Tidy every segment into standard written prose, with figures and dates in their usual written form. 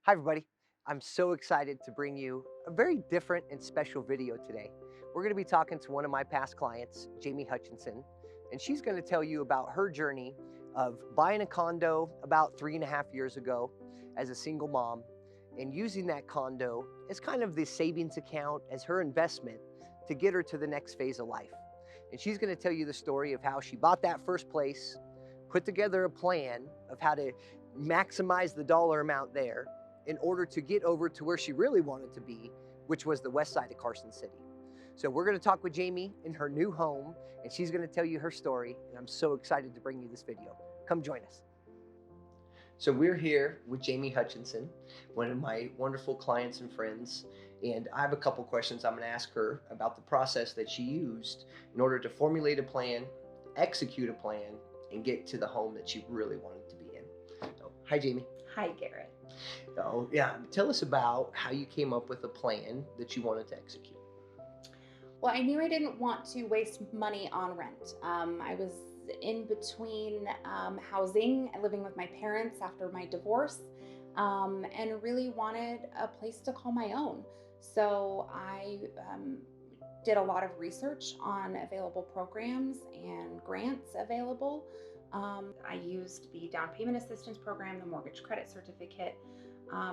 Hi everybody, I'm so excited to bring you a very different and special video today. We're going to be talking to one of my past clients, Jaime Hutchison, and she's going to tell you about her journey of buying a condo about 3.5 years ago as a single mom and using that condo as kind of the savings account as her investment to get her to the next phase of life. And she's going to tell you the story of how she bought that first place, put together a plan of how to maximize the dollar amount there in order to get over to where she really wanted to be, which was the west side of Carson City. So we're going to talk with Jaime in her new home, and she's going to tell you her story, and I'm so excited to bring you this video. Come join us. So we're here with Jaime Hutchison, one of my wonderful clients and friends, and I have a couple questions I'm going to ask her about the process that she used in order to formulate a plan, execute a plan, and get to the home that she really wanted to be in. So, hi Jaime. Hi, Garrett. So, yeah, tell us about how you came up with a plan that you wanted to execute. Well, I knew I didn't want to waste money on rent. I was in between housing and living with my parents after my divorce, and really wanted a place to call my own. So I did a lot of research on available programs and grants available. I used the down payment assistance program, the mortgage credit certificate.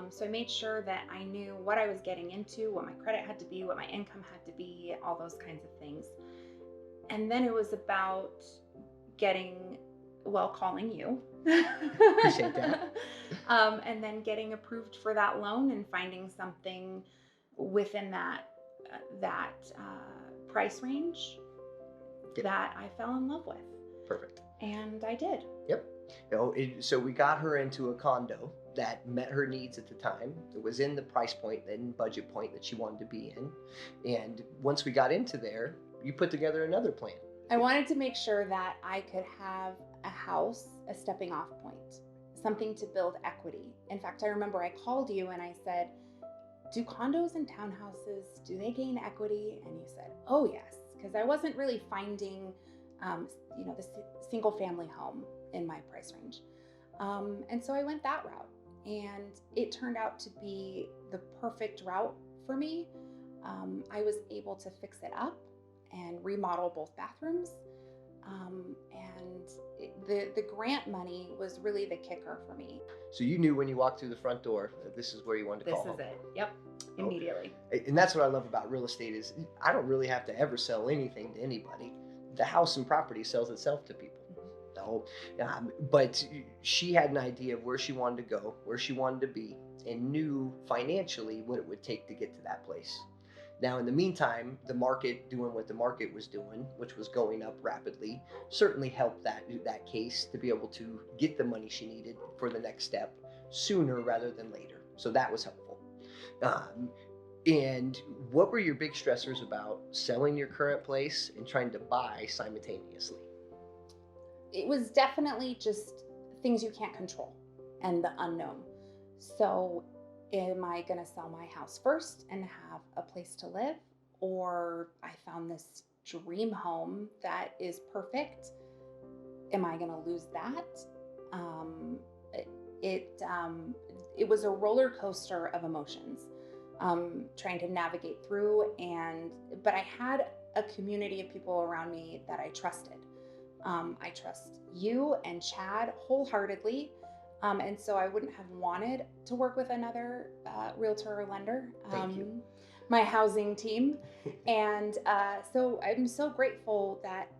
So I made sure that I knew what I was getting into, what my credit had to be, what my income had to be, all those kinds of things. And then it was about calling you. Appreciate that. And then getting approved for that loan and finding something within that price range that I fell in love with. Perfect. And I did. Yep. So we got her into a condo that met her needs at the time. It was in the price point and budget point that she wanted to be in. And once we got into there, you put together another plan. I wanted to make sure that I could have a house, a stepping off point, something to build equity. In fact, I remember I called you and I said, do condos and townhouses, do they gain equity? And you said, oh yes, because I wasn't really finding the single family home in my price range. And so I went that route, and it turned out to be the perfect route for me. I was able to fix it up and remodel both bathrooms. The grant money was really the kicker for me. So you knew when you walked through the front door that this is where you wanted to call This home. is it. Yep. Immediately. And that's what I love about real estate is I don't really have to ever sell anything to anybody. The house and property sells itself to people. No, but she had an idea of where she wanted to go, where she wanted to be, and knew financially what it would take to get to that place. Now, in the meantime, the market doing what the market was doing, which was going up rapidly, certainly helped that case to be able to get the money she needed for the next step sooner rather than later. So that was helpful. And what were your big stressors about selling your current place and trying to buy simultaneously? It was definitely just things you can't control and the unknown. So am I going to sell my house first and have a place to live? Or I found this dream home that is perfect. Am I going to lose that? It was a roller coaster of emotions, trying to navigate through. But I had a community of people around me that I trusted. I trust you and Chad wholeheartely. And so I wouldn't have wanted to work with another realtor or lender, my housing team. And so I'm so grateful that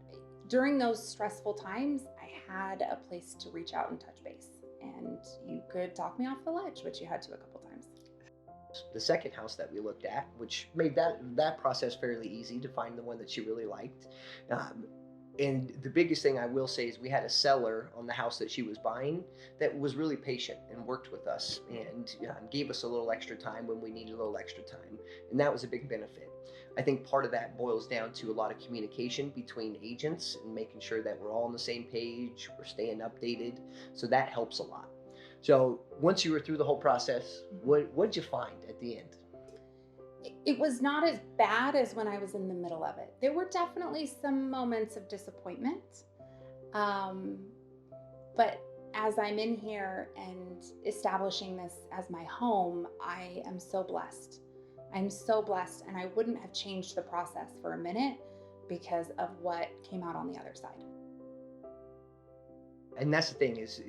during those stressful times, I had a place to reach out and touch base. And you could talk me off the ledge, which you had to a couple times. The second house that we looked at, which made that process fairly easy to find the one that she really liked. And the biggest thing I will say is we had a seller on the house that she was buying that was really patient and worked with us and gave us a little extra time when we needed a little extra time. And that was a big benefit. I think part of that boils down to a lot of communication between agents and making sure that we're all on the same page, we're staying updated. So that helps a lot. So once you were through the whole process, what'd you find at the end? It was not as bad as when I was in the middle of it. There were definitely some moments of disappointment. But as I'm in here and establishing this as my home, I am so blessed. I'm so blessed, and I wouldn't have changed the process for a minute because of what came out on the other side. And that's the thing is,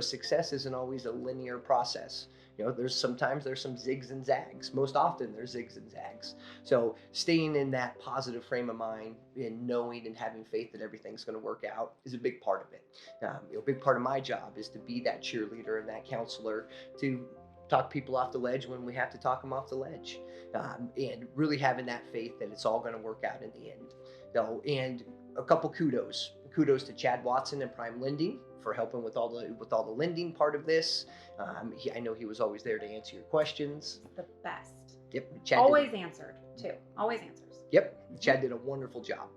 success isn't always a linear process. There's some zigs and zags. Most often there's zigs and zags. So staying in that positive frame of mind and knowing and having faith that everything's going to work out is a big part of it. A big part of my job is to be that cheerleader and that counselor to talk people off the ledge when we have to talk them off the ledge, and really having that faith that it's all going to work out in the end. And a couple kudos to Chad Watson and Prime Lending for helping with all the lending part of this. I know he was always there to answer your questions. The best. Yep, Always answered too. Always answers. Yep, Chad did a wonderful job.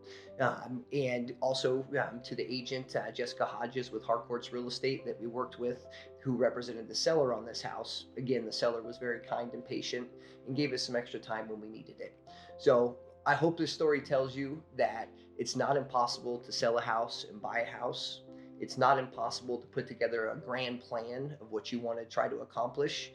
And also to the agent, Jessica Hodges with Harcourt's Real Estate that we worked with, who represented the seller on this house. Again, the seller was very kind and patient and gave us some extra time when we needed it. So I hope this story tells you that it's not impossible to sell a house and buy a house. It's not impossible to put together a grand plan of what you want to try to accomplish.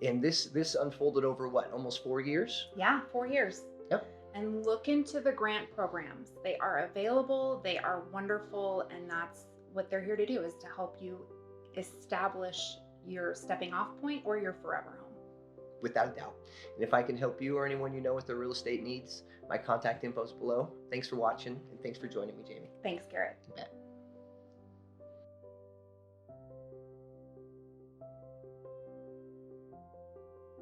And this unfolded over what, almost 4 years? Yeah, 4 years. Yep. And look into the grant programs. They are available, they are wonderful, and that's what they're here to do, is to help you establish your stepping off point or your forever home. Without a doubt. And if I can help you or anyone you know with their real estate needs, my contact info is below. Thanks for watching, and thanks for joining me, Jamie. Thanks, Garrett. You bet.